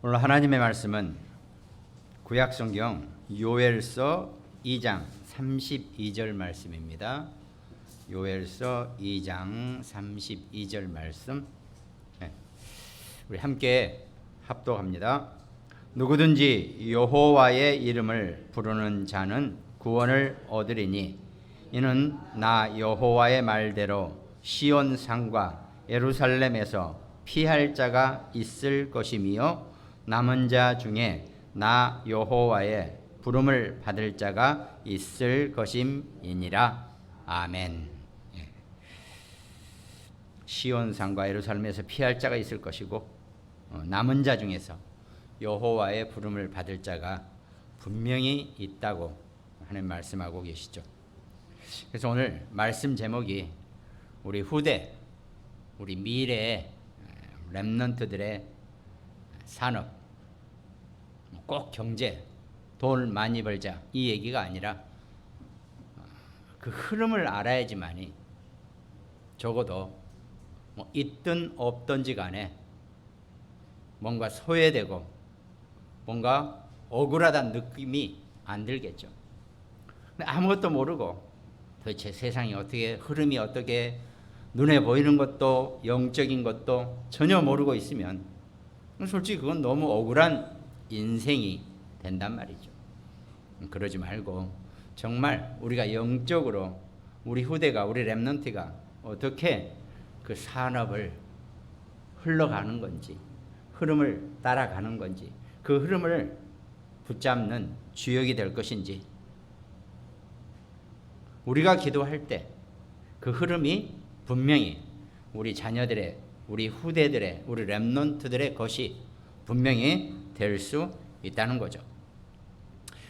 오늘 하나님의 말씀은 구약성경 요엘서 2장 32절 말씀입니다. 요엘서 2장 32절 말씀. 우리 함께 합독합니다. 누구든지 여호와의 이름을 부르는 자는 구원을 얻으리니 이는 나 여호와의 말대로 시온 산과 예루살렘에서 피할 자가 있을 것이며 남은 자 중에 나 여호와의 부름을 받을 자가 있을 것임이니라. 아멘. 시온 산과 예루살렘에서 피할 자가 있을 것이고 남은 자 중에서 여호와의 부름을 받을 자가 분명히 있다고 하는 말씀하고 계시죠. 그래서 오늘 말씀 제목이 우리 후대, 우리 미래의 렘넌트들의 산업, 꼭 경제, 돈을 많이 벌자 이 얘기가 아니라 그 흐름을 알아야지만이 적어도 있든 없든지 간에 뭔가 소외되고 뭔가 억울하다는 느낌이 안 들겠죠. 근데 아무것도 모르고 도대체 세상이 어떻게, 흐름이 어떻게, 눈에 보이는 것도 영적인 것도 전혀 모르고 있으면 솔직히 그건 너무 억울한 인생이 된단 말이죠. 그러지 말고 정말 우리가 영적으로 우리 후대가, 우리 렘넌트가 어떻게 그 산업을 흘러가는 건지, 흐름을 따라가는 건지, 그 흐름을 붙잡는 주역이 될 것인지, 우리가 기도할 때 그 흐름이 분명히 우리 자녀들의, 우리 후대들의, 우리 렘넌트들의 것이 분명히 될 수 있다는 거죠.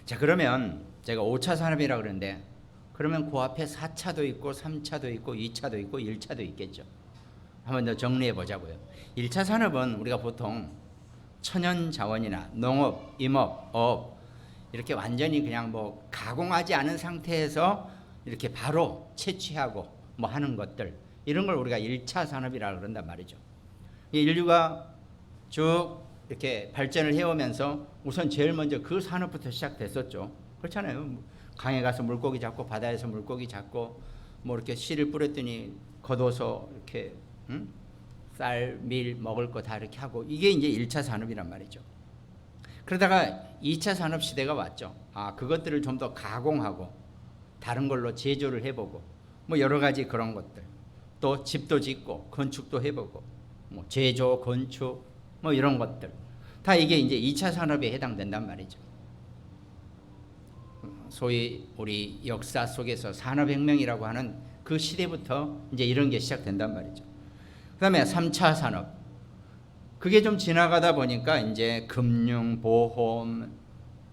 자, 그러면 제가 5차 산업이라고 그러는데 그러면 그 앞에 4차도 있고 3차도 있고 2차도 있고 1차도 있겠죠. 한번 더 정리해 보자고요. 1차 산업은 우리가 보통 천연자원이나 농업, 임업, 어업 이렇게 완전히 그냥 뭐 가공하지 않은 상태에서 이렇게 바로 채취하고 뭐 하는 것들, 이런 걸 우리가 1차 산업이라고 그런단 말이죠. 인류가 쭉 이렇게 발전을 해오면서 우선 제일 먼저 그 산업부터 시작됐었죠. 그렇잖아요. 강에 가서 물고기 잡고 바다에서 물고기 잡고 뭐 이렇게 씨를 뿌렸더니 걷어서 이렇게 쌀, 밀 먹을 거 다 이렇게 하고, 이게 이제 1차 산업이란 말이죠. 그러다가 2차 산업 시대가 왔죠. 그것들을 좀 더 가공하고 다른 걸로 제조를 해보고 뭐 여러 가지 그런 것들, 또 집도 짓고 건축도 해보고 뭐 제조, 건축 뭐 이런 것들 다 이게 이제 2차 산업에 해당된단 말이죠. 소위 우리 역사 속에서 산업혁명이라고 하는 그 시대부터 이제 이런 게 시작된단 말이죠. 그 다음에 3차 산업, 그게 좀 지나가다 보니까 이제 금융, 보험,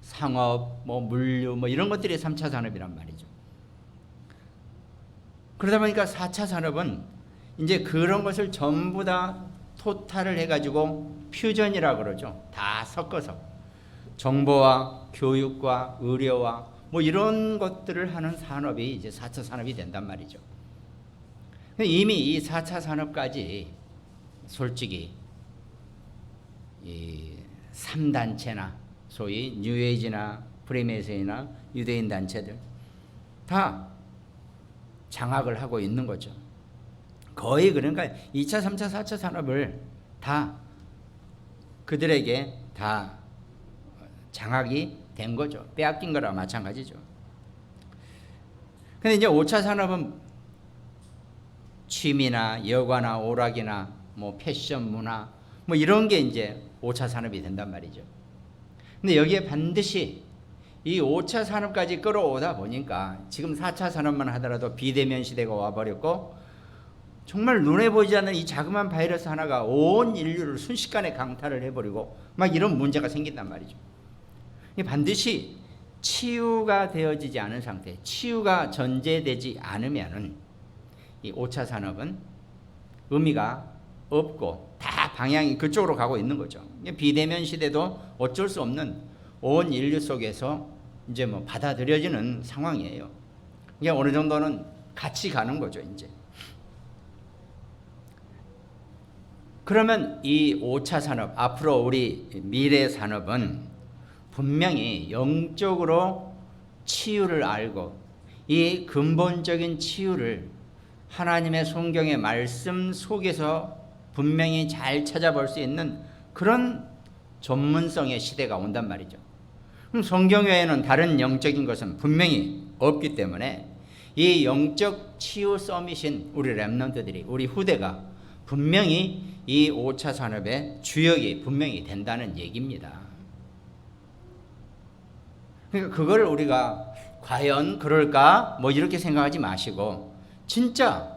상업, 뭐 물류 뭐 이런 것들이 3차 산업이란 말이죠. 그러다 보니까 4차 산업은 이제 그런 것을 전부 다 토탈을 해가지고 퓨전이라고 그러죠. 다 섞어서 정보와 교육과 의료와 뭐 이런 것들을 하는 산업이 이제 4차 산업이 된단 말이죠. 이미 이 4차 산업까지 솔직히 이 3단체나 소위 뉴에이지나 프리메이슨이나 유대인 단체들 다 장악을 하고 있는 거죠. 거의 그러니까 2차, 3차, 4차 산업을 다 그들에게 다 장악이 된 거죠. 빼앗긴 거랑 마찬가지죠. 근데 이제 5차 산업은 취미나 여가나 오락이나 뭐 패션 문화 뭐 이런 게 이제 5차 산업이 된단 말이죠. 근데 여기에 반드시 이 5차 산업까지 끌어오다 보니까 지금 4차 산업만 하더라도 비대면 시대가 와버렸고 정말 눈에 보이지 않는 이 자그마한 바이러스 하나가 온 인류를 순식간에 강타를 해버리고 막 이런 문제가 생긴단 말이죠. 반드시 치유가 되어지지 않은 상태, 치유가 전제되지 않으면은 이 5차 산업은 의미가 없고 다 방향이 그쪽으로 가고 있는 거죠. 비대면 시대도 어쩔 수 없는 온 인류 속에서 이제 뭐 받아들여지는 상황이에요. 이게 어느 정도는 같이 가는 거죠, 이제. 그러면 이 5차 산업, 앞으로 우리 미래 산업은 분명히 영적으로 치유를 알고 이 근본적인 치유를 하나님의 성경의 말씀 속에서 분명히 잘 찾아볼 수 있는 그런 전문성의 시대가 온단 말이죠. 그럼 성경 외에는 다른 영적인 것은 분명히 없기 때문에 이 영적 치유 서밋인 우리 렘넌트들이, 우리 후대가 분명히 이 5차 산업의 주역이 분명히 된다는 얘기입니다. 그러니까 그걸 우리가 과연 그럴까 뭐 이렇게 생각하지 마시고, 진짜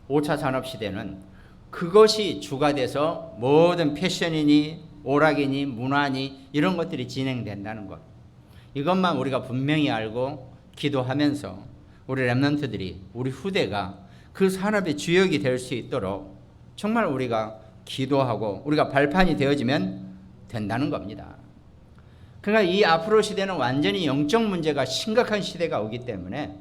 5차 산업 시대는 그것이 주가 돼서 모든 패션이니 오락이니 문화니 이런 것들이 진행된다는 것, 이것만 우리가 분명히 알고 기도하면서 우리 렘넌트들이, 우리 후대가 그 산업의 주역이 될 수 있도록 정말 우리가 기도하고 우리가 발판이 되어지면 된다는 겁니다. 그러니까 이 앞으로 시대는 완전히 영적 문제가 심각한 시대가 오기 때문에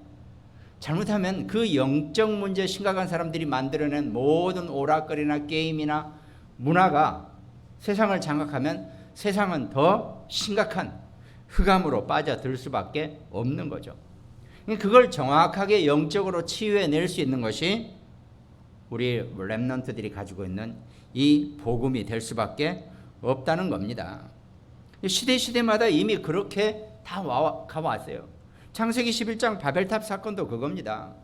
잘못하면 그 영적 문제 심각한 사람들이 만들어낸 모든 오락거리나 게임이나 문화가 세상을 장악하면 세상은 더 심각한 흑암으로 빠져들 수밖에 없는 거죠. 그걸 정확하게 영적으로 치유해낼 수 있는 것이 우리 렘넌트들이 가지고 있는 이 복음이 될 수밖에 없다는 겁니다. 시대마다 이미 그렇게 다 가왔어요. 창세기 11장 바벨탑 사건도 그겁니다.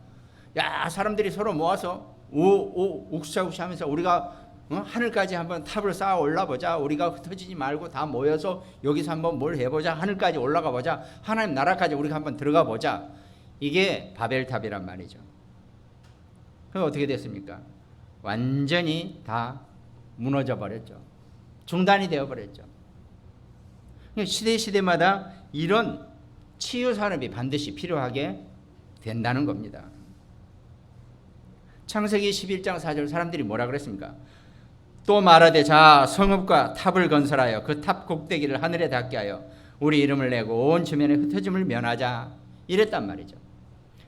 야, 사람들이 서로 모아서 욱사욱사 하면서 우리가 하늘까지 한번 탑을 쌓아 올라보자. 우리가 흩어지지 말고 다 모여서 여기서 한번 뭘 해보자. 하늘까지 올라가 보자. 하나님 나라까지 우리가 한번 들어가 보자. 이게 바벨탑이란 말이죠. 그럼 어떻게 됐습니까? 완전히 다 무너져 버렸죠. 중단이 되어 버렸죠. 시대마다 이런 치유 산업이 반드시 필요하게 된다는 겁니다. 창세기 11장 4절 사람들이 뭐라 그랬습니까? 또 말하되 자 성읍과 탑을 건설하여 그 탑 꼭대기를 하늘에 닿게 하여 우리 이름을 내고 온 주변에 흩어짐을 면하자, 이랬단 말이죠.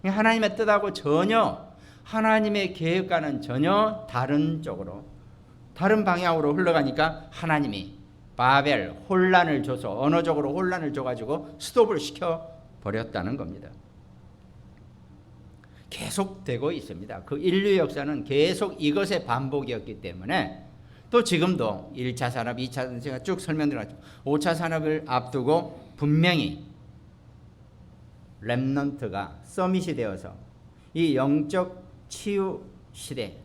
하나님의 뜻하고 전혀, 하나님의 계획과는 전혀 다른 쪽으로, 다른 방향으로 흘러가니까 하나님이 바벨 혼란을 줘서, 언어적으로 혼란을 줘가지고 스톱을 시켜버렸다는 겁니다. 계속되고 있습니다. 그 인류 역사는 계속 이것의 반복이었기 때문에 또 지금도 1차 산업, 2차 산업 제가 쭉 설명드렸죠. 5차 산업을 앞두고 분명히 렘넌트가 서밋이 되어서 이 영적 치유 시대,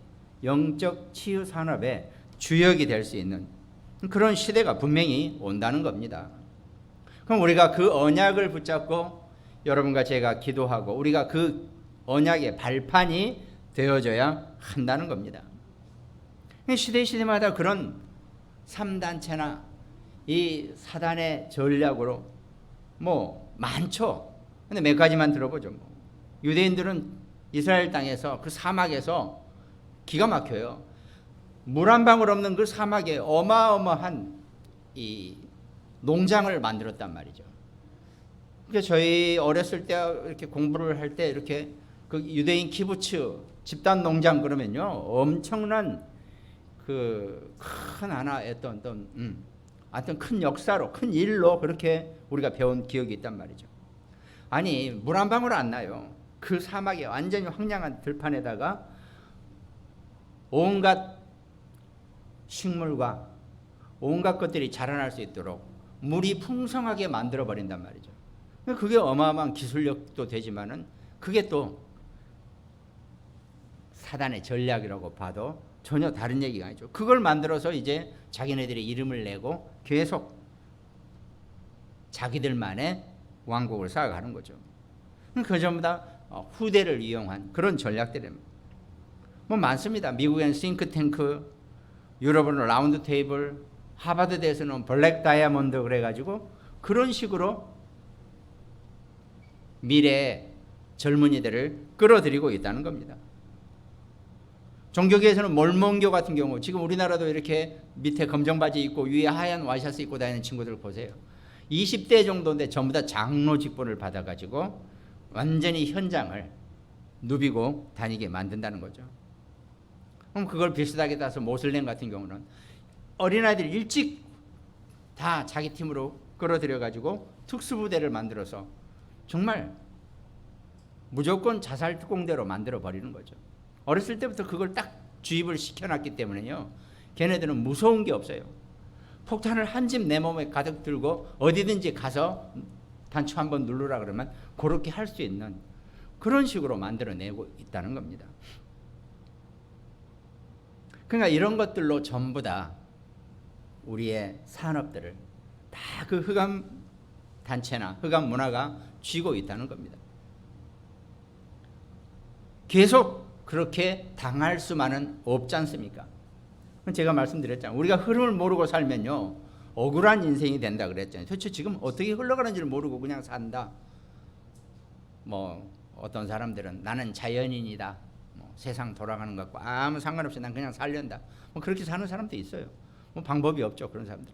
영적 치유 산업의 주역이 될 수 있는 그런 시대가 분명히 온다는 겁니다. 그럼 우리가 그 언약을 붙잡고 여러분과 제가 기도하고 우리가 그 언약의 발판이 되어줘야 한다는 겁니다. 시대마다 그런 3단체나 이 사단의 전략으로 뭐 많죠. 근데 몇 가지만 들어보죠. 유대인들은 이스라엘 땅에서 그 사막에서 기가 막혀요. 물 한 방울 없는 그 사막에 어마어마한 이 농장을 만들었단 말이죠. 그러니까 저희 어렸을 때 이렇게 공부를 할 때 이렇게 그 유대인 키부츠 집단 농장 그러면요 엄청난 그 큰 하나의 어떤 큰 역사로, 큰 일로 그렇게 우리가 배운 기억이 있단 말이죠. 아니 물 한 방울 안 나요. 그 사막에 완전히 황량한 들판에다가 온갖 식물과 온갖 것들이 자라날 수 있도록 물이 풍성하게 만들어 버린단 말이죠. 그게 어마어마한 기술력도 되지만은 그게 또 사단의 전략이라고 봐도 전혀 다른 얘기가 아니죠. 그걸 만들어서 이제 자기네들의 이름을 내고 계속 자기들만의 왕국을 쌓아가는 거죠. 그 전부 다 후대를 이용한 그런 전략들입니다. 뭐 많습니다. 미국엔 싱크탱크, 유럽은 라운드 테이블, 하버드대에서는 블랙 다이아몬드 그래가지고 그런 식으로 미래의 젊은이들을 끌어들이고 있다는 겁니다. 종교계에서는 몰몬교 같은 경우 지금 우리나라도 이렇게 밑에 검정 바지 입고 위에 하얀 와이셔츠 입고 다니는 친구들 보세요. 20대 정도인데 전부 다 장로 직분을 받아가지고 완전히 현장을 누비고 다니게 만든다는 거죠. 그럼 그걸 비슷하게 따서 모슬렘 같은 경우는 어린아이들 일찍 다 자기 팀으로 끌어들여 가지고 특수부대를 만들어서 정말 무조건 자살 특공대로 만들어 버리는 거죠. 어렸을 때부터 그걸 딱 주입을 시켜놨기 때문에요, 걔네들은 무서운 게 없어요. 폭탄을 한 집 내 몸에 가득 들고 어디든지 가서 단추 한번 누르라 그러면 그렇게 할 수 있는 그런 식으로 만들어내고 있다는 겁니다. 그러니까 이런 것들로 전부 다 우리의 산업들을 다 그 흑암 단체나 흑암 문화가 쥐고 있다는 겁니다. 계속 그렇게 당할 수만은 없지 않습니까? 제가 말씀드렸잖아요. 우리가 흐름을 모르고 살면요, 억울한 인생이 된다 그랬잖아요. 도대체 지금 어떻게 흘러가는지를 모르고 그냥 산다. 뭐 어떤 사람들은 나는 자연인이다, 뭐 세상 돌아가는 것 같고 아무 상관없이 난 그냥 살련다, 뭐 그렇게 사는 사람도 있어요. 뭐 방법이 없죠, 그런 사람들.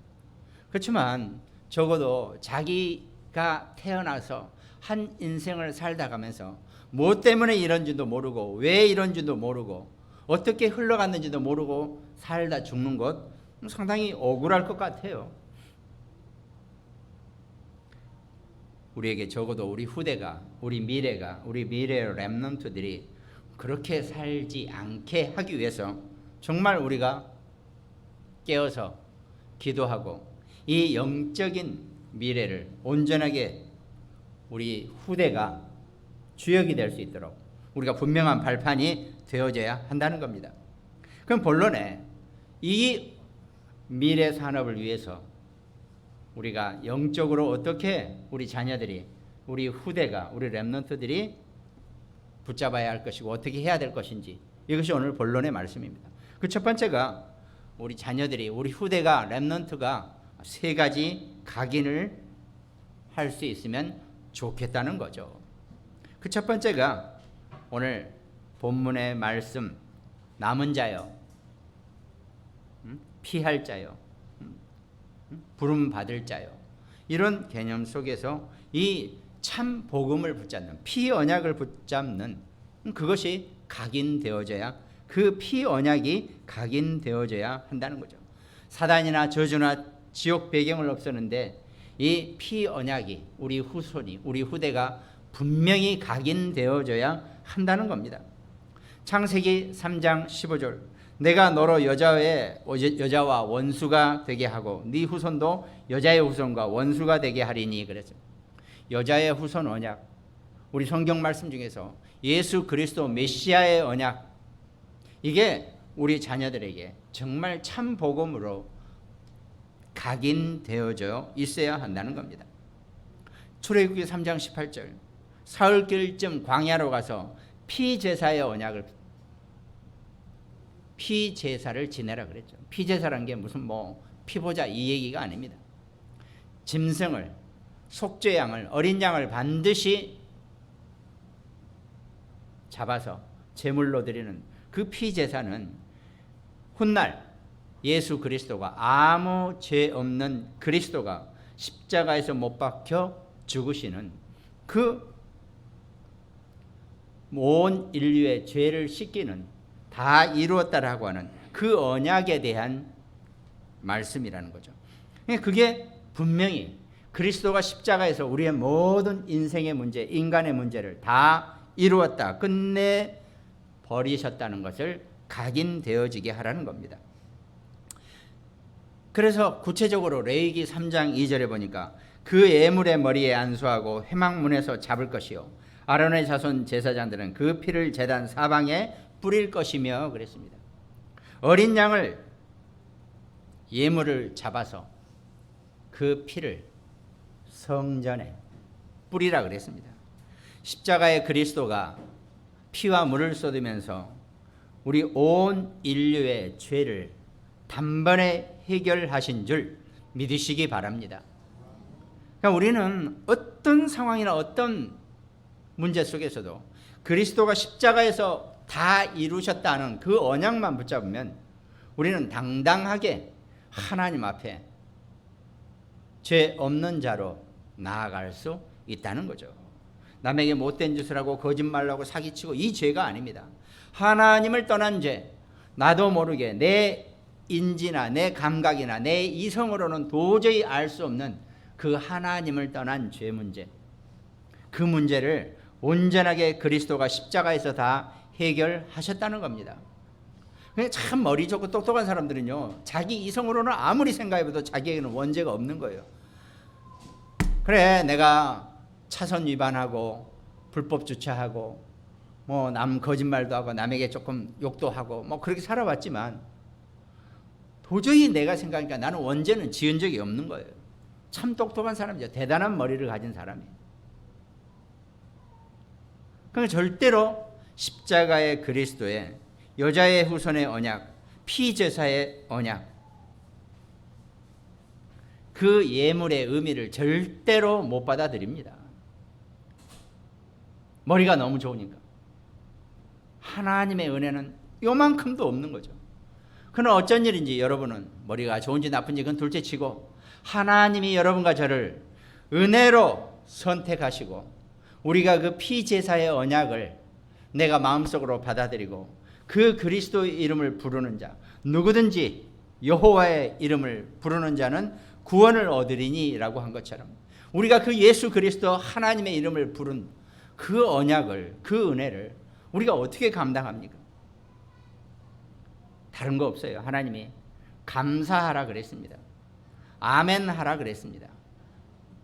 그렇지만 적어도 자기가 태어나서 한 인생을 살다 가면서 뭐 때문에 이런지도 모르고 왜 이런지도 모르고 어떻게 흘러갔는지도 모르고 살다 죽는 것 상당히 억울할 것 같아요. 우리에게 적어도 우리 후대가, 우리 미래가, 우리 미래의 렘넌트들이 그렇게 살지 않게 하기 위해서 정말 우리가 깨어서 기도하고 이 영적인 미래를 온전하게 우리 후대가 주역이 될 수 있도록 우리가 분명한 발판이 되어져야 한다는 겁니다. 그럼 본론에 이 미래 산업을 위해서 우리가 영적으로 어떻게 우리 자녀들이, 우리 후대가, 우리 렘넌트들이 붙잡아야 할 것이고 어떻게 해야 될 것인지, 이것이 오늘 본론의 말씀입니다. 그 첫 번째가 우리 자녀들이, 우리 후대가, 렘넌트가 세 가지 각인을 할 수 있으면 좋겠다는 거죠. 그 첫 번째가 오늘 본문의 말씀, 남은 자요, 피할 자요, 부름 받을 자요, 이런 개념 속에서 이 참 복음을 붙잡는, 피 언약을 붙잡는 그것이 각인되어져야, 그 피 언약이 각인되어져야 한다는 거죠. 사단이나 저주나 지옥 배경을 없애는데 이 피 언약이 우리 후손이, 우리 후대가 분명히 각인되어져야 한다는 겁니다. 창세기 3장 15절, 내가 너로 여자와 원수가 되게 하고 네 후손도 여자의 후손과 원수가 되게 하리니 그랬어요. 여자의 후손 언약, 우리 성경 말씀 중에서 예수 그리스도 메시아의 언약, 이게 우리 자녀들에게 정말 참 복음으로 각인되어져 있어야 한다는 겁니다. 출애굽기 3장 18절, 사흘길쯤 광야로 가서 피제사의 언약을, 피제사를 지내라 그랬죠. 피제사라는 게 무슨 뭐 피보자 이 얘기가 아닙니다. 짐승을, 속죄양을, 어린 양을 반드시 잡아서 제물로 드리는 그 피제사는 훗날 예수 그리스도가, 아무 죄 없는 그리스도가 십자가에서 못 박혀 죽으시는 그 온 인류의 죄를 씻기는, 다 이루었다라고 하는 그 언약에 대한 말씀이라는 거죠. 그게 분명히 그리스도가 십자가에서 우리의 모든 인생의 문제, 인간의 문제를 다 이루었다, 끝내 버리셨다는 것을 각인되어지게 하라는 겁니다. 그래서 구체적으로 레위기 3장 2절에 보니까 그 예물의 머리에 안수하고 회막문에서 잡을 것이요 아론의 자손 제사장들은 그 피를 제단 사방에 뿌릴 것이며 그랬습니다. 어린 양을, 예물을 잡아서 그 피를 성전에 뿌리라 그랬습니다. 십자가의 그리스도가 피와 물을 쏟으면서 우리 온 인류의 죄를 단번에 해결하신 줄 믿으시기 바랍니다. 그러니까 우리는 어떤 상황이나 어떤 문제 속에서도 그리스도가 십자가에서 다 이루셨다는 그 언약만 붙잡으면 우리는 당당하게 하나님 앞에 죄 없는 자로 나아갈 수 있다는 거죠. 남에게 못된 짓을 하고 거짓말을 하고 사기치고 이 죄가 아닙니다. 하나님을 떠난 죄, 나도 모르게 내 인지나 내 감각이나 내 이성으로는 도저히 알 수 없는 그 하나님을 떠난 죄 문제, 그 문제를 온전하게 그리스도가 십자가에서 다 해결하셨다는 겁니다. 참 머리 좋고 똑똑한 사람들은요, 자기 이성으로는 아무리 생각해봐도 자기에게는 원죄가 없는 거예요. 그래, 내가 차선 위반하고 불법 주차하고 뭐 남 거짓말도 하고 남에게 조금 욕도 하고 뭐 그렇게 살아왔지만 도저히 내가 생각하니까 나는 원죄는 지은 적이 없는 거예요. 참 똑똑한 사람이죠. 대단한 머리를 가진 사람이에요. 그러니까 절대로 십자가의 그리스도의 여자의 후손의 언약, 피제사의 언약, 그 예물의 의미를 절대로 못 받아들입니다. 머리가 너무 좋으니까. 하나님의 은혜는 요만큼도 없는 거죠. 그는 어쩐 일인지 여러분은 머리가 좋은지 나쁜지 그건 둘째치고 하나님이 여러분과 저를 은혜로 선택하시고 우리가 그 피제사의 언약을 내가 마음속으로 받아들이고 그 그리스도의 이름을 부르는 자, 누구든지 여호와의 이름을 부르는 자는 구원을 얻으리니 라고 한 것처럼 우리가 그 예수 그리스도 하나님의 이름을 부른 그 언약을, 그 은혜를 우리가 어떻게 감당합니까? 다른 거 없어요. 하나님이 감사하라 그랬습니다. 아멘 하라 그랬습니다.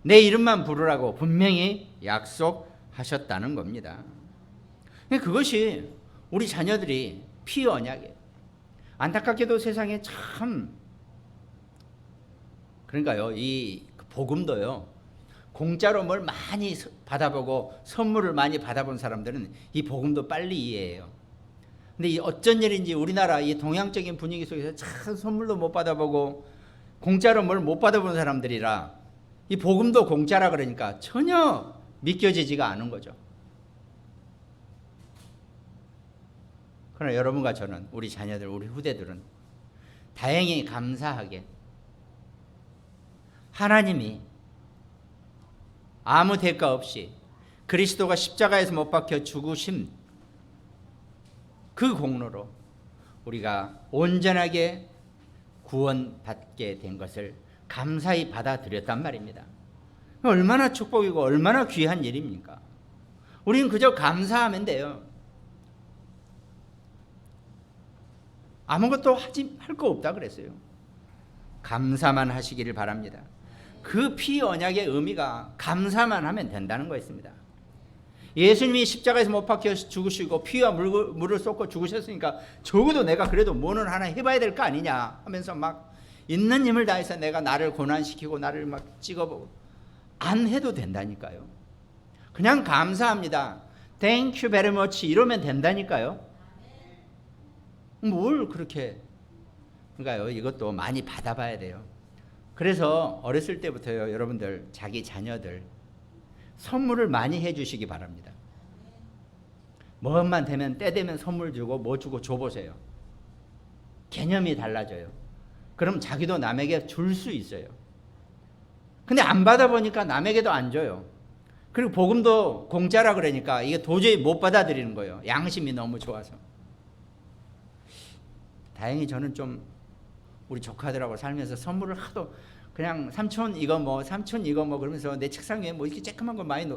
내 이름만 부르라고 분명히 약속하셨다는 겁니다. 그것이 우리 자녀들이 피 언약이에요. 안타깝게도 세상에 참, 그러니까요, 이 복음도요, 공짜로 뭘 많이 받아보고 선물을 많이 받아본 사람들은 이 복음도 빨리 이해해요. 근데 이 어쩐 일인지 우리나라 이 동양적인 분위기 속에서 참 선물도 못 받아보고 공짜로 뭘 못 받아본 사람들이라 이 복음도 공짜라 그러니까 전혀 믿겨지지가 않은 거죠. 그러나 여러분과 저는, 우리 자녀들, 우리 후대들은 다행히 감사하게 하나님이 아무 대가 없이 그리스도가 십자가에서 못 박혀 죽으심 그 공로로 우리가 온전하게 구원받게 된 것을 감사히 받아들였단 말입니다. 얼마나 축복이고 얼마나 귀한 일입니까? 우리는 그저 감사하면 돼요. 아무것도 할 거 없다 그랬어요. 감사만 하시기를 바랍니다. 그 피 언약의 의미가 감사만 하면 된다는 거였습니다. 예수님이 십자가에서 못 박혀 죽으시고 피와 물을 쏟고 죽으셨으니까 적어도 내가 그래도 뭐는 하나 해봐야 될 거 아니냐 하면서 막 있는 힘을 다해서 내가 나를 고난시키고 나를 막 찍어보고 안 해도 된다니까요. 그냥 감사합니다. Thank you very much 이러면 된다니까요. 뭘 그렇게, 그러니까요, 이것도 많이 받아봐야 돼요. 그래서 어렸을 때부터요, 여러분들 자기 자녀들 선물을 많이 해주시기 바랍니다. 뭐만 되면 때 되면 선물 주고 뭐 주고 줘보세요. 개념이 달라져요. 그럼 자기도 남에게 줄 수 있어요. 근데 안 받아보니까 남에게도 안 줘요. 그리고 복음도 공짜라 그러니까 이게 도저히 못 받아들이는 거예요. 양심이 너무 좋아서. 다행히 저는 좀 우리 조카들하고 살면서 선물을 하도 그냥 삼촌 이거 뭐 그러면서 내 책상 위에 뭐 이렇게 쬐끄만 거 많이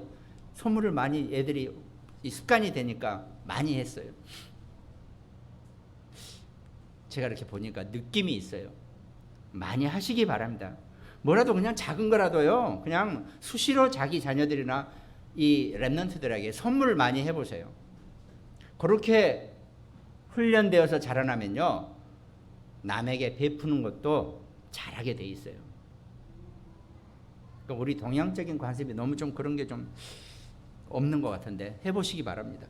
선물을 많이 애들이 이 습관이 되니까 많이 했어요. 제가 이렇게 보니까 느낌이 있어요. 많이 하시기 바랍니다. 뭐라도 그냥 작은 거라도요, 그냥 수시로 자기 자녀들이나 이 랩런트들에게 선물을 많이 해보세요. 그렇게 훈련되어서 자라나면요, 남에게 베푸는 것도 잘하게 돼 있어요. 그러니까 우리 동양적인 관습이 너무 좀 그런 게 좀 없는 것 같은데 해보시기 바랍니다.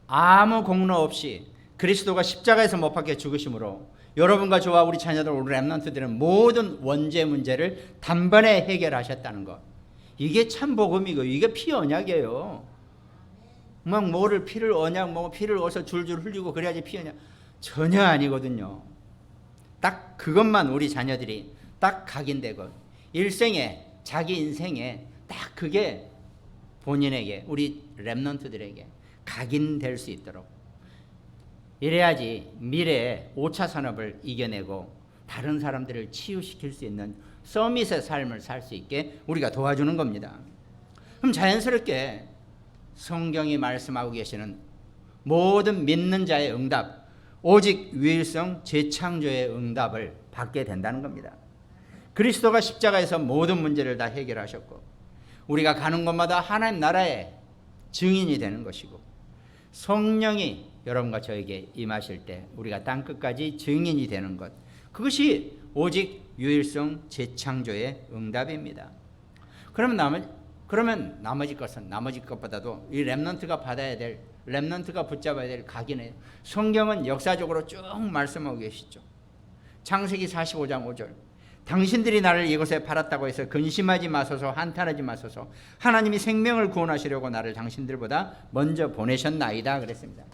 아무 공로 없이 그리스도가 십자가에서 못 박혀 죽으심으로 여러분과 저와 우리 자녀들, 우리 랩런트들은 모든 원죄 문제를 단번에 해결하셨다는 것, 이게 참 복음이고 이게 피 언약이에요. 막 뭐를 피를 언약, 뭐 피를 어서 줄줄 흘리고 그래야지 피 언약, 전혀 아니거든요. 딱 그것만 우리 자녀들이 딱 각인되고 일생에, 자기 인생에 딱 그게 본인에게, 우리 랩런트들에게 각인될 수 있도록 이래야지 미래에 5차 산업을 이겨내고 다른 사람들을 치유시킬 수 있는 서밋의 삶을 살 수 있게 우리가 도와주는 겁니다. 그럼 자연스럽게 성경이 말씀하고 계시는 모든 믿는 자의 응답, 오직 유일성 재창조의 응답을 받게 된다는 겁니다. 그리스도가 십자가에서 모든 문제를 다 해결하셨고 우리가 가는 곳마다 하나님 나라의 증인이 되는 것이고 성령이 여러분과 저에게 임하실 때 우리가 땅끝까지 증인이 되는 것, 그것이 오직 유일성 재창조의 응답입니다. 그러면 나머지 것보다도 이 렘넌트가 받아야 될, 렘넌트가 붙잡아야 될 각인이에요. 성경은 역사적으로 쭉 말씀하고 계시죠. 창세기 45장 5절, 당신들이 나를 이곳에 팔았다고 해서 근심하지 마소서, 한탄하지 마소서. 하나님이 생명을 구원하시려고 나를 당신들보다 먼저 보내셨나이다 그랬습니다.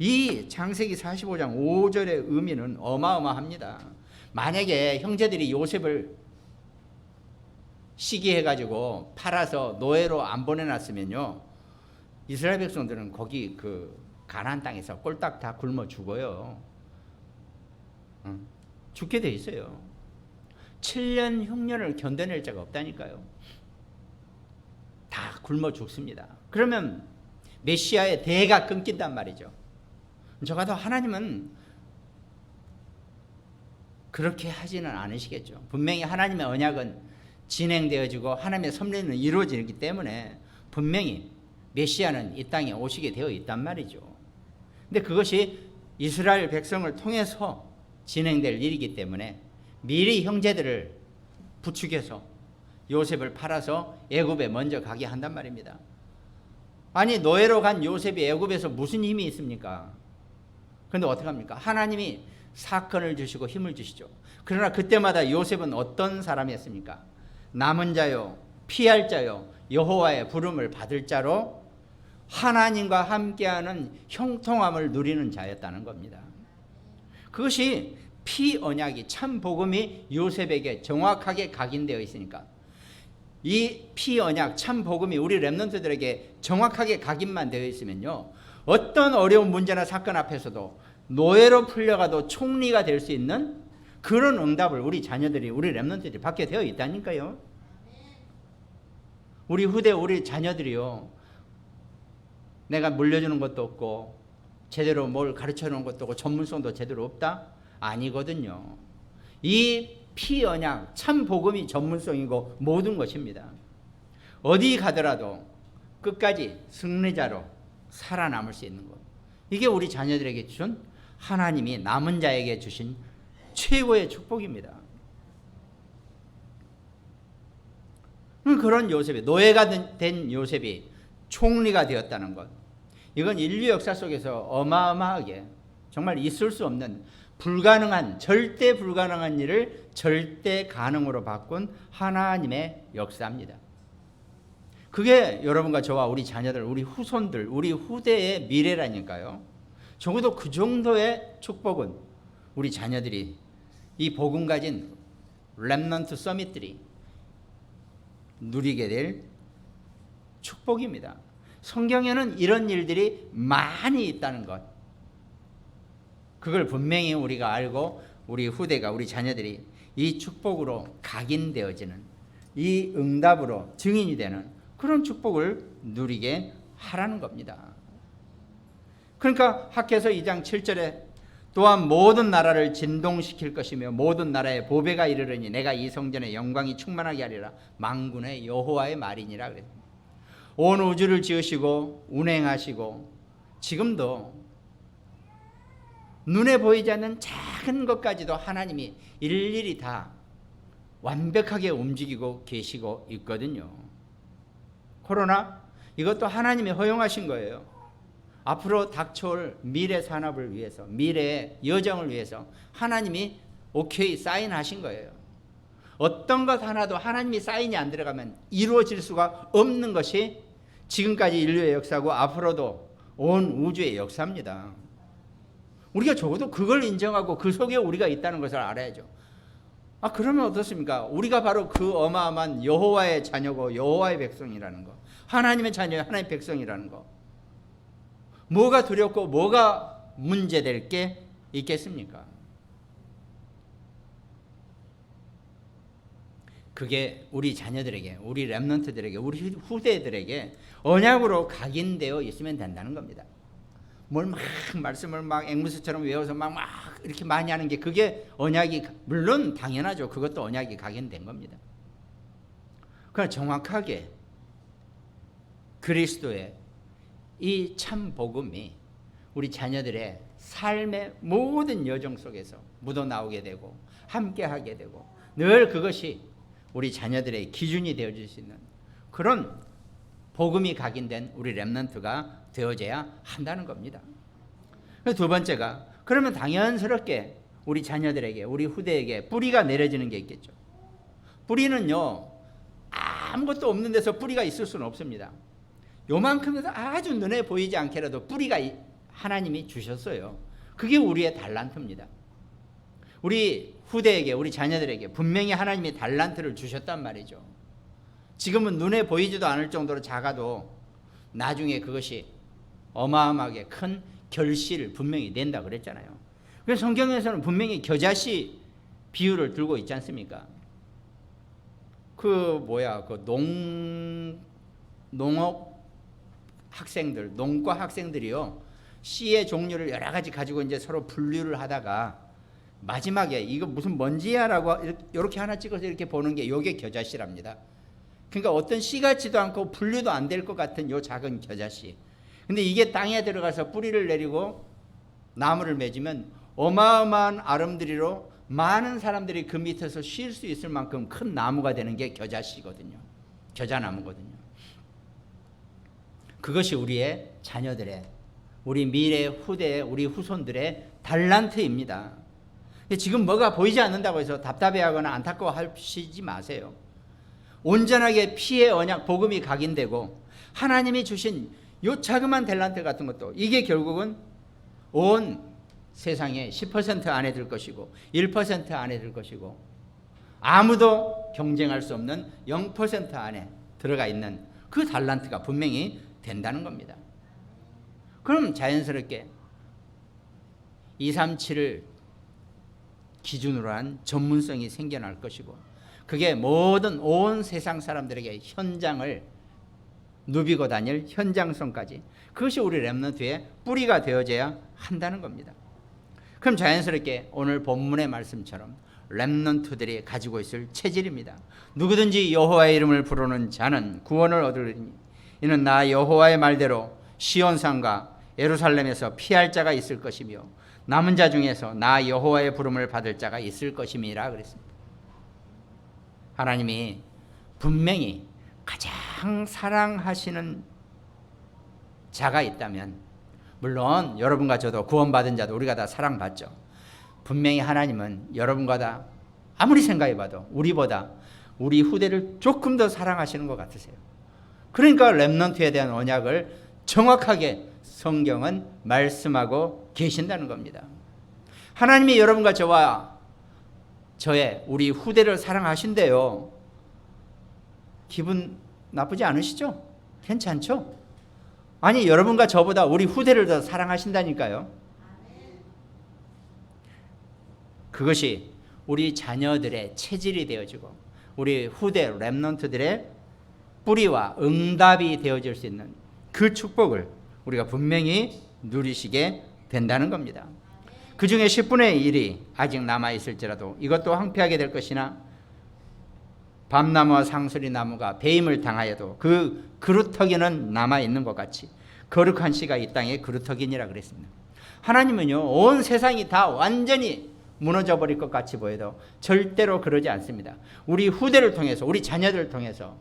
이 창세기 45장 5절의 의미는 어마어마합니다. 만약에 형제들이 요셉을 시기해가지고 팔아서 노예로 안 보내놨으면요, 이스라엘 백성들은 거기 그 가나안 땅에서 꼴딱 다 굶어 죽어요. 죽게 돼 있어요. 7년 흉년을 견뎌낼 자가 없다니까요. 다 굶어 죽습니다. 그러면 메시아의 대가 끊긴단 말이죠. 적어도 하나님은 그렇게 하지는 않으시겠죠. 분명히 하나님의 언약은 진행되어지고 하나님의 섭리는 이루어지기 때문에 분명히 메시아는 이 땅에 오시게 되어 있단 말이죠. 근데 그것이 이스라엘 백성을 통해서 진행될 일이기 때문에 미리 형제들을 부추겨서 요셉을 팔아서 애굽에 먼저 가게 한단 말입니다. 아니, 노예로 간 요셉이 애굽에서 무슨 힘이 있습니까? 그런데 어떡합니까? 하나님이 사건을 주시고 힘을 주시죠. 그러나 그때마다 요셉은 어떤 사람이었습니까? 남은 자요, 피할 자요, 여호와의 부름을 받을 자로 하나님과 함께하는 형통함을 누리는 자였다는 겁니다. 그것이 피언약이, 참 복음이 요셉에게 정확하게 각인되어 있으니까, 이 피언약, 참 복음이 우리 렘넌트들에게 정확하게 각인만 되어 있으면요, 어떤 어려운 문제나 사건 앞에서도 노예로 풀려가도 총리가 될 수 있는 그런 응답을 우리 자녀들이, 우리 렘넌트들이 받게 되어 있다니까요. 우리 후대, 우리 자녀들이요, 내가 물려주는 것도 없고 제대로 뭘 가르쳐주는 것도 없고 전문성도 제대로 없다? 아니거든요. 이 피언약, 참 복음이 전문성이고 모든 것입니다. 어디 가더라도 끝까지 승리자로 살아남을 수 있는 것, 이게 우리 자녀들에게 주신, 하나님이 남은 자에게 주신 최고의 축복입니다. 그런 요셉이, 노예가 된 요셉이 총리가 되었다는 것, 이건 인류 역사 속에서 어마어마하게 정말 있을 수 없는, 불가능한, 절대 불가능한 일을 절대 가능으로 바꾼 하나님의 역사입니다. 그게 여러분과 저와 우리 자녀들, 우리 후손들, 우리 후대의 미래라니까요. 적어도 그 정도의 축복은 우리 자녀들이, 이 복음 가진 렘넌트 서밋들이 누리게 될 축복입니다. 성경에는 이런 일들이 많이 있다는 것, 그걸 분명히 우리가 알고 우리 후대가, 우리 자녀들이 이 축복으로 각인되어지는, 이 응답으로 증인이 되는 그런 축복을 누리게 하라는 겁니다. 그러니까 학개서 2장 7절에 또한 모든 나라를 진동시킬 것이며 모든 나라에 보배가 이르르니 내가 이 성전의 영광이 충만하게 하리라. 만군의 여호와의 말이니라 그랬습니다. 온 우주를 지으시고 운행하시고 지금도 눈에 보이지 않는 작은 것까지도 하나님이 일일이 다 완벽하게 움직이고 계시고 있거든요. 코로나, 이것도 하나님이 허용하신 거예요. 앞으로 닥쳐올 미래 산업을 위해서, 미래의 여정을 위해서 하나님이 오케이 사인하신 거예요. 어떤 것 하나도 하나님이 사인이 안 들어가면 이루어질 수가 없는 것이 지금까지 인류의 역사고 앞으로도 온 우주의 역사입니다. 우리가 적어도 그걸 인정하고 그 속에 우리가 있다는 것을 알아야죠. 그러면 어떻습니까? 우리가 바로 그 어마어마한 여호와의 자녀고 여호와의 백성이라는 거, 하나님의 자녀, 하나님의 백성이라는 거, 뭐가 두렵고 뭐가 문제될 게 있겠습니까? 그게 우리 자녀들에게, 우리 렘넌트들에게, 우리 후대들에게 언약으로 각인되어 있으면 된다는 겁니다. 뭘 막 말씀을 막 앵무새처럼 외워서 막 이렇게 많이 하는 게 그게 언약이, 물론 당연하죠. 그것도 언약이 각인된 겁니다. 그러나 정확하게 그리스도의 이 참 복음이 우리 자녀들의 삶의 모든 여정 속에서 묻어나오게 되고 함께하게 되고 늘 그것이 우리 자녀들의 기준이 되어질 수 있는 그런 복음이 각인된 우리 렘넌트가 되어져야 한다는 겁니다. 두 번째가, 그러면 당연스럽게 우리 자녀들에게, 우리 후대에게 뿌리가 내려지는 게 있겠죠. 뿌리는요, 아무것도 없는 데서 뿌리가 있을 수는 없습니다. 요만큼에서 아주 눈에 보이지 않게라도 뿌리가 하나님이 주셨어요. 그게 우리의 달란트입니다. 우리 후대에게, 우리 자녀들에게 분명히 하나님이 달란트를 주셨단 말이죠. 지금은 눈에 보이지도 않을 정도로 작아도 나중에 그것이 어마어마하게 큰 결실을 분명히 낸다 그랬잖아요. 그래서 성경에서는 분명히 겨자씨 비유를 들고 있지 않습니까? 그 농업 학생들, 농과 학생들이요, 씨의 종류를 여러 가지 가지고 이제 서로 분류를 하다가 마지막에 이거 무슨 먼지야라고 이렇게 하나 찍어서 이렇게 보는 게 요게 겨자씨랍니다. 그러니까 어떤 씨 같지도 않고 분류도 안 될 것 같은 요 작은 겨자씨. 근데 이게 땅에 들어가서 뿌리를 내리고 나무를 맺으면 어마어마한 아름드리로 많은 사람들이 그 밑에서 쉴 수 있을 만큼 큰 나무가 되는 게 겨자씨거든요. 겨자나무거든요. 그것이 우리의 자녀들의, 우리 미래 후대의, 우리 후손들의 달란트입니다. 지금 뭐가 보이지 않는다고 해서 답답해하거나 안타까워하시지 마세요. 온전하게 피의 언약 복음이 각인되고 하나님이 주신 요 자그마한 탤런트 같은 것도 이게 결국은 온 세상의 10% 안에 들 것이고 1% 안에 들 것이고 아무도 경쟁할 수 없는 0% 안에 들어가 있는 그 탤런트가 분명히 된다는 겁니다. 그럼 자연스럽게 237을 기준으로 한 전문성이 생겨날 것이고 그게 모든 온 세상 사람들에게 현장을 누비고 다닐 현장성까지, 그것이 우리 렘넌트의 뿌리가 되어져야 한다는 겁니다. 그럼 자연스럽게 오늘 본문의 말씀처럼 렘넌트들이 가지고 있을 체질입니다. 누구든지 여호와의 이름을 부르는 자는 구원을 얻으리니 이는 나 여호와의 말대로 시온산과 예루살렘에서 피할 자가 있을 것이며 남은 자 중에서 나 여호와의 부름을 받을 자가 있을 것임이라 그랬습니다. 하나님이 분명히 가장 사랑하시는 자가 있다면, 물론 여러분과 저도 구원받은 자도 우리가 다 사랑받죠. 분명히 하나님은 여러분과 다 아무리 생각해봐도 우리보다 우리 후대를 조금 더 사랑하시는 것 같으세요. 그러니까 렘넌트에 대한 언약을 정확하게 성경은 말씀하고 계신다는 겁니다. 하나님이 여러분과 저와 저의 우리 후대를 사랑하신대요. 기분 나쁘지 않으시죠? 괜찮죠? 아니, 여러분과 저보다 우리 후대를 더 사랑하신다니까요. 그것이 우리 자녀들의 체질이 되어지고 우리 후대 렘넌트들의 뿌리와 응답이 되어질 수 있는 그 축복을 우리가 분명히 누리시게 된다는 겁니다. 그 중에 10분의 1이 아직 남아있을지라도 이것도 황폐하게 될 것이나 밤나무와 상수리나무가 배임을 당하여도 그 그루터기는 남아있는 것 같이 거룩한 씨가 이 땅에 그루터기니라 그랬습니다. 하나님은요, 온 세상이 다 완전히 무너져 버릴 것 같이 보여도 절대로 그러지 않습니다. 우리 후대를 통해서, 우리 자녀들을 통해서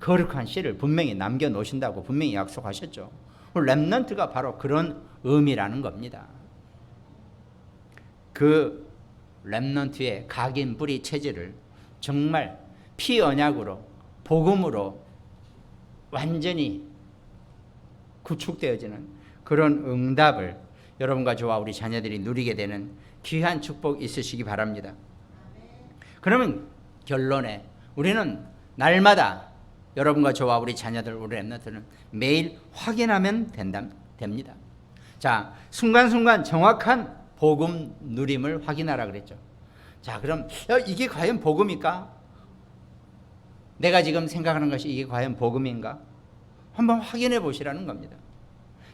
거룩한 씨를 분명히 남겨놓으신다고 분명히 약속하셨죠. 렘넌트가 바로 그런 의미라는 겁니다. 그 렘넌트의 각인 뿌리 체질을 정말 피 언약으로 복음으로 완전히 구축되어지는 그런 응답을 여러분과 저와 우리 자녀들이 누리게 되는 귀한 축복 있으시기 바랍니다. 그러면 결론에 우리는 날마다 여러분과 저와 우리 자녀들, 우리 렘넌트는 매일 확인하면 됩니다. 자, 순간순간 정확한 복음 누림을 확인하라 그랬죠. 자, 그럼 이게 과연 복음일까? 내가 지금 생각하는 것이 이게 과연 복음인가? 한번 확인해 보시라는 겁니다.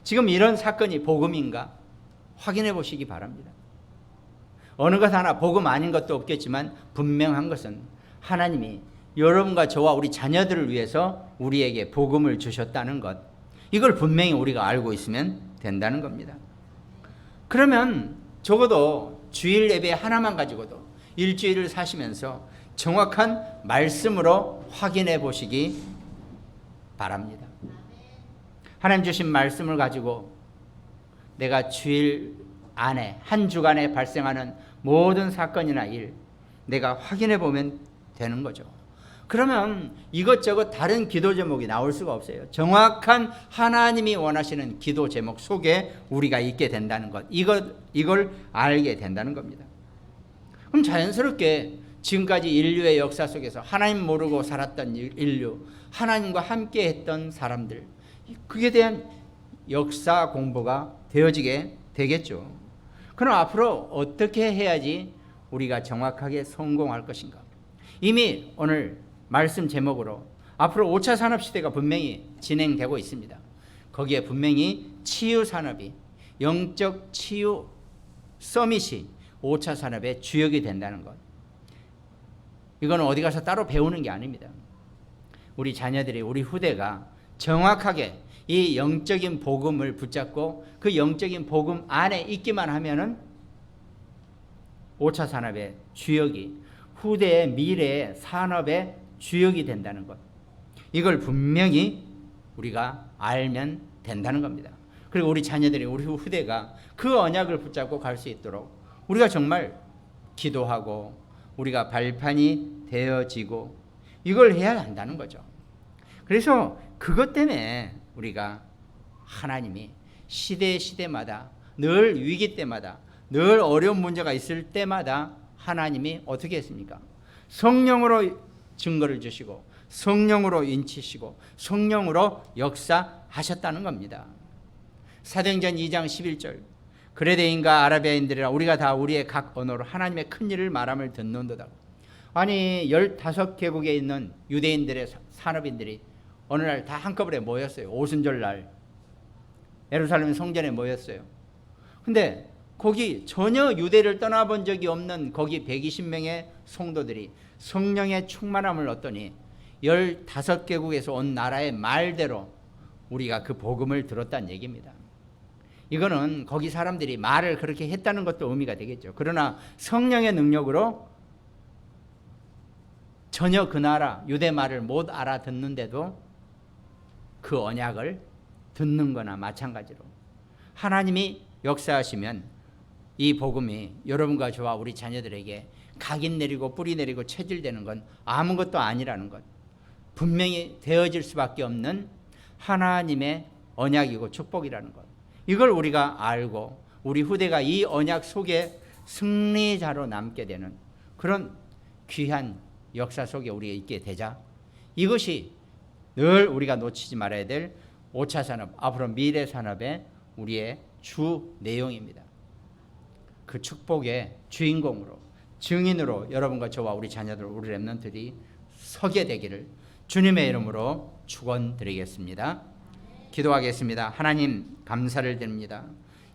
지금 이런 사건이 복음인가? 확인해 보시기 바랍니다. 어느 것 하나 복음 아닌 것도 없겠지만 분명한 것은 하나님이 여러분과 저와 우리 자녀들을 위해서 우리에게 복음을 주셨다는 것, 이걸 분명히 우리가 알고 있으면 된다는 겁니다. 그러면 적어도 주일 예배 하나만 가지고도 일주일을 사시면서 정확한 말씀으로 확인해 보시기 바랍니다. 하나님 주신 말씀을 가지고 내가 주일 안에 한 주간에 발생하는 모든 사건이나 일 내가 확인해 보면 되는 거죠. 그러면 이것저것 다른 기도 제목이 나올 수가 없어요. 정확한 하나님이 원하시는 기도 제목 속에 우리가 있게 된다는 것, 이걸 알게 된다는 겁니다. 그럼 자연스럽게 지금까지 인류의 역사 속에서 하나님 모르고 살았던 인류, 하나님과 함께 했던 사람들, 그에 대한 역사 공부가 되어지게 되겠죠. 그럼 앞으로 어떻게 해야지 우리가 정확하게 성공할 것인가? 이미 오늘 말씀 제목으로 앞으로 5차 산업시대가 분명히 진행되고 있습니다. 거기에 분명히 치유산업이, 영적 치유 서밋이 5차 산업의 주역이 된다는 것. 이건 어디 가서 따로 배우는 게 아닙니다. 우리 자녀들이, 우리 후대가 정확하게 이 영적인 복음을 붙잡고 그 영적인 복음 안에 있기만 하면은 5차 산업의 주역이, 후대의 미래의 산업의 주역이 된다는 것, 이걸 분명히 우리가 알면 된다는 겁니다. 그리고 우리 자녀들이, 우리 후대가 그 언약을 붙잡고 갈 수 있도록 우리가 정말 기도하고 우리가 발판이 되어지고 이걸 해야 한다는 거죠. 그래서 그것 때문에 우리가 하나님이 시대마다, 늘 위기 때마다, 늘 어려운 문제가 있을 때마다 하나님이 어떻게 했습니까? 성령으로 증거를 주시고 성령으로 인치시고 성령으로 역사하셨다는 겁니다. 사도행전 2장 11절, 그레데인과 아라비아인들이라 우리가 다 우리의 각 언어로 하나님의 큰 일을 말함을 듣는도다. 아니 15개국에 있는 유대인들의 산업인들이 어느 날 다 한꺼번에 모였어요. 오순절 날 예루살렘 성전에 모였어요. 근데 거기 전혀 유대를 떠나본 적이 없는 거기 120명의 성도들이 성령의 충만함을 얻더니 15개국에서 온 나라의 말대로 우리가 그 복음을 들었다는 얘기입니다. 이거는 거기 사람들이 말을 그렇게 했다는 것도 의미가 되겠죠. 그러나 성령의 능력으로 전혀 그 나라 유대 말을 못 알아듣는데도 그 언약을 듣는 거나 마찬가지로 하나님이 역사하시면 이 복음이 여러분과 저와 우리 자녀들에게 각인 내리고 뿌리 내리고 체질되는 건 아무것도 아니라는 것, 분명히 되어질 수밖에 없는 하나님의 언약이고 축복이라는 것, 이걸 우리가 알고 우리 후대가 이 언약 속에 승리자로 남게 되는 그런 귀한 역사 속에 우리가 있게 되자, 이것이 늘 우리가 놓치지 말아야 될 5차 산업, 앞으로 미래 산업의 우리의 주 내용입니다. 그 축복의 주인공으로, 증인으로 여러분과 저와 우리 자녀들, 우리 렘넌트들이 서게 되기를 주님의 이름으로 축원드리겠습니다. 기도하겠습니다. 하나님 감사를 드립니다.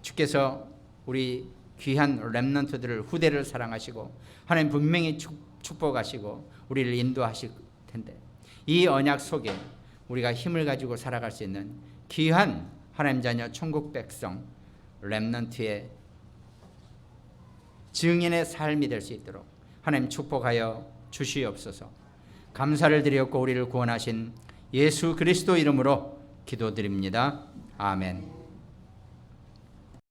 주께서 우리 귀한 렘넌트들을, 후대를 사랑하시고 하나님 분명히 축복하시고 우리를 인도하실 텐데 이 언약 속에 우리가 힘을 가지고 살아갈 수 있는 귀한 하나님 자녀 천국 백성 렘넌트의 증인의 삶이 될 수 있도록 하나님 축복하여 주시옵소서. 감사를 드렸고 우리를 구원하신 예수 그리스도 이름으로 기도드립니다. 아멘.